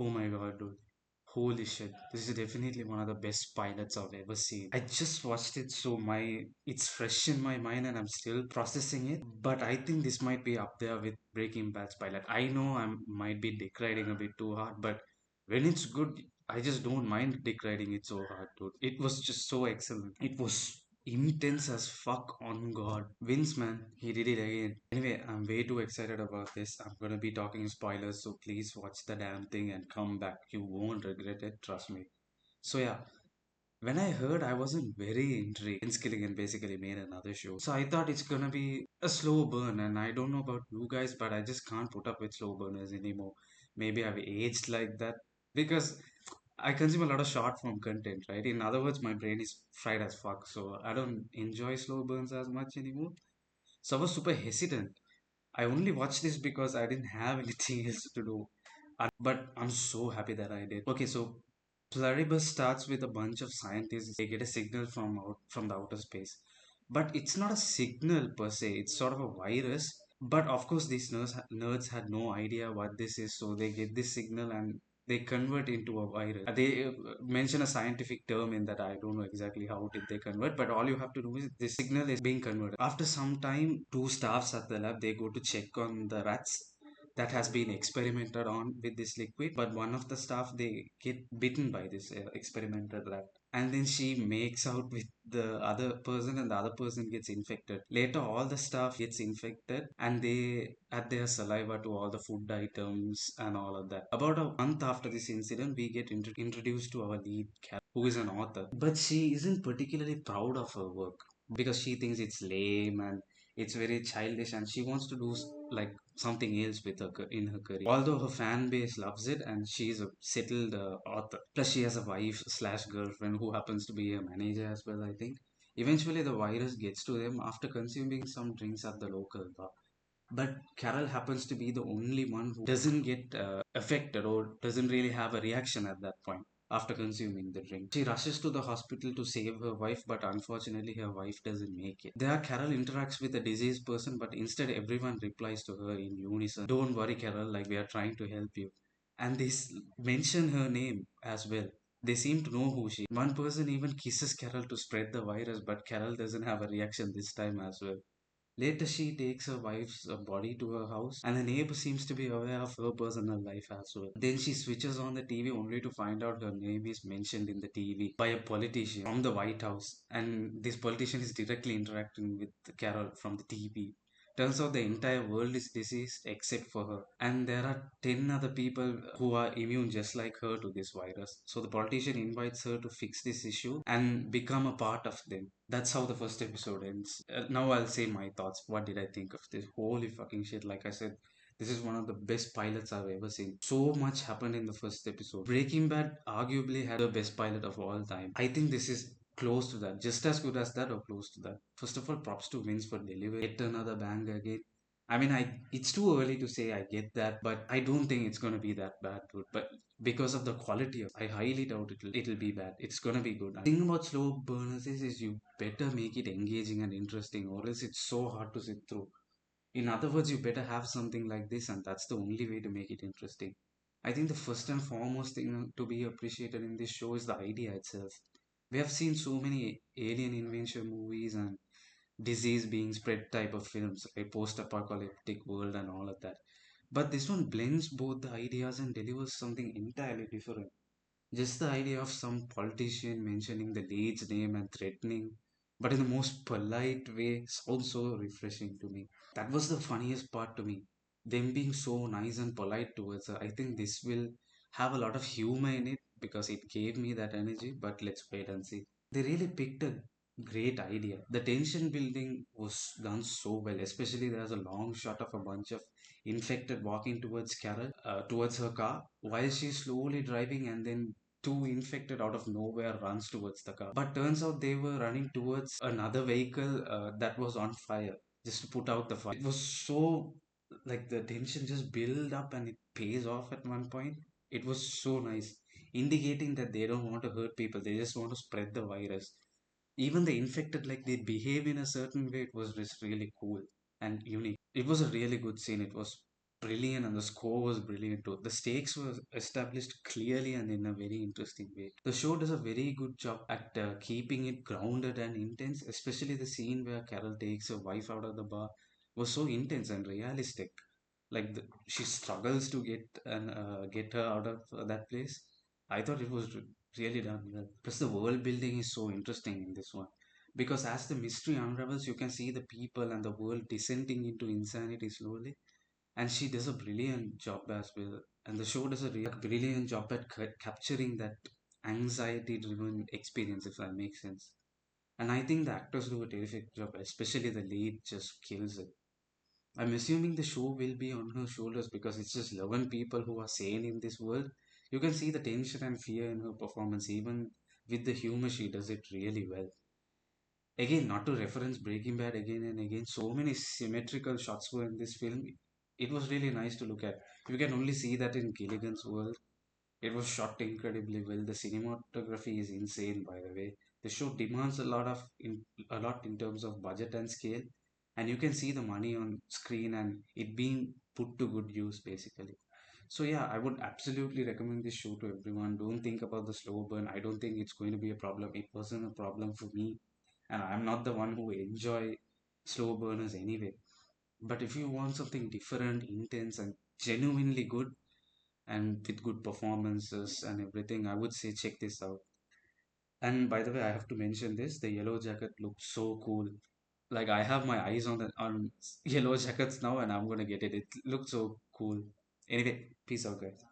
Oh my god, dude. Holy shit. This is definitely one of the best pilots I've ever seen. I just watched it, so it's fresh in my mind and I'm still processing it. But I think this might be up there with Breaking Bad's pilot. I know I might be deriding a bit too hard, but when it's good, I just don't mind deriding it so hard, dude. It was just so excellent. It was intense as fuck on God. Vince, man, he did it again. Anyway, I'm way too excited about this. I'm gonna be talking spoilers, so please watch the damn thing and come back. You won't regret it, trust me. So yeah, when I heard, I wasn't very intrigued. Vince Gilligan basically made another show. So I thought it's gonna be a slow burn, and I don't know about you guys, but I just can't put up with slow burners anymore. Maybe I've aged like that because I consume a lot of short form content, right? In other words, my brain is fried as fuck, so I don't enjoy slow burns as much anymore. So I was super hesitant. I only watched this because I didn't have anything else to do. But I'm so happy that I did. Okay, so Pluribus starts with a bunch of scientists. They get a signal from the outer space. But it's not a signal per se, it's sort of a virus. But of course, these nerds had no idea what this is, so they get this signal and they convert into a virus. They mention a scientific term in that. I don't know exactly how did they convert, but all you have to do is this signal is being converted. After some time, two staffs at the lab they go to check on the rats that has been experimented on with this liquid, but one of the staff they get bitten by this experimented rat, and then she makes out with the other person and the other person gets infected. Later all the staff gets infected and they add their saliva to all the food items and all of that. About a month after this incident, we get introduced to our lead character who is an author, but she isn't particularly proud of her work because she thinks it's lame and it's very childish and she wants to do like something else with in her career. Although her fan base loves it and she is a settled author. Plus, she has a wife slash girlfriend who happens to be a manager as well, I think. Eventually, the virus gets to them after consuming some drinks at the local bar. But Carol happens to be the only one who doesn't get affected or doesn't really have a reaction at that point after consuming the drink. She rushes to the hospital to save her wife, but unfortunately, her wife doesn't make it. There, Carol interacts with a diseased person, but instead, everyone replies to her in unison. Don't worry, Carol, like we are trying to help you. And they mention her name as well. They seem to know who she is. One person even kisses Carol to spread the virus, but Carol doesn't have a reaction this time as well. Later, she takes her wife's body to her house, and the neighbor seems to be aware of her personal life as well. Then she switches on the TV only to find out her name is mentioned in the TV by a politician from the White House, and this politician is directly interacting with Carol from the TV. Turns out the entire world is diseased except for her, and there are 10 other people who are immune just like her to this virus. So the politician invites her to fix this issue and become a part of them. That's how the first episode ends. Now I'll say my thoughts. What did I think of this? Holy fucking shit. Like I said, this is one of the best pilots I've ever seen. So much happened in the first episode. Breaking Bad arguably had the best pilot of all time. I think this is close to that, just as good as that or close to that. First of all, props to Vince for delivering yet another banger again. I mean, it's too early to say I get that, but I don't think it's gonna be that bad, dude. But because of the quality of, I highly doubt it'll be bad. It's gonna be good. The thing about slow burners is you better make it engaging and interesting, or else it's so hard to sit through. In other words, you better have something like this, and that's the only way to make it interesting. I think the first and foremost thing to be appreciated in this show is the idea itself. We have seen so many alien invention movies and disease being spread type of films, like post-apocalyptic world and all of that. But this one blends both the ideas and delivers something entirely different. Just the idea of some politician mentioning the lead's name and threatening, but in the most polite way, sounds so refreshing to me. That was the funniest part to me. Them being so nice and polite towards her. I think this will have a lot of humor in it because it gave me that energy, but let's wait and see. They really picked a great idea. The tension building was done so well, especially there's a long shot of a bunch of infected walking towards Carol, towards her car, while she's slowly driving, and then two infected out of nowhere runs towards the car. But turns out they were running towards another vehicle that was on fire, just to put out the fire. It was so like the tension just build up and it pays off at one point. It was so nice, indicating that they don't want to hurt people, they just want to spread the virus. Even the infected, like they behave in a certain way, it was just really cool and unique. It was a really good scene. It was brilliant, and the score was brilliant too. The stakes were established clearly and in a very interesting way. The show does a very good job at keeping it grounded and intense, especially the scene where Carol takes her wife out of the bar was so intense and realistic. Like she struggles to get her out of that place. I thought it was really done well. Plus, the world building is so interesting in this one because as the mystery unravels, you can see the people and the world descending into insanity slowly, and she does a brilliant job as well. And the show does a really brilliant job at capturing that anxiety-driven experience, if that makes sense. And I think the actors do a terrific job, especially the lead just kills it. I'm assuming the show will be on her shoulders because it's just 11 people who are sane in this world. You can see the tension and fear in her performance, even with the humor, she does it really well. Again, not to reference Breaking Bad again and again, so many symmetrical shots were in this film. It was really nice to look at. You can only see that in Gilligan's world. It was shot incredibly well. The cinematography is insane, by the way. The show demands a lot in terms of budget and scale, and you can see the money on screen and it being put to good use, basically. So yeah, I would absolutely recommend this show to everyone. Don't think about the slow burn. I don't think it's going to be a problem. It wasn't a problem for me, and I'm not the one who enjoy slow burners anyway. But if you want something different, intense, and genuinely good, and with good performances and everything, I would say check this out. And by the way, I have to mention this: the yellow jacket looks so cool. Like I have my eyes on the on yellow jackets now, and I'm gonna get it. It looks so cool. Anyway, peace out, guys.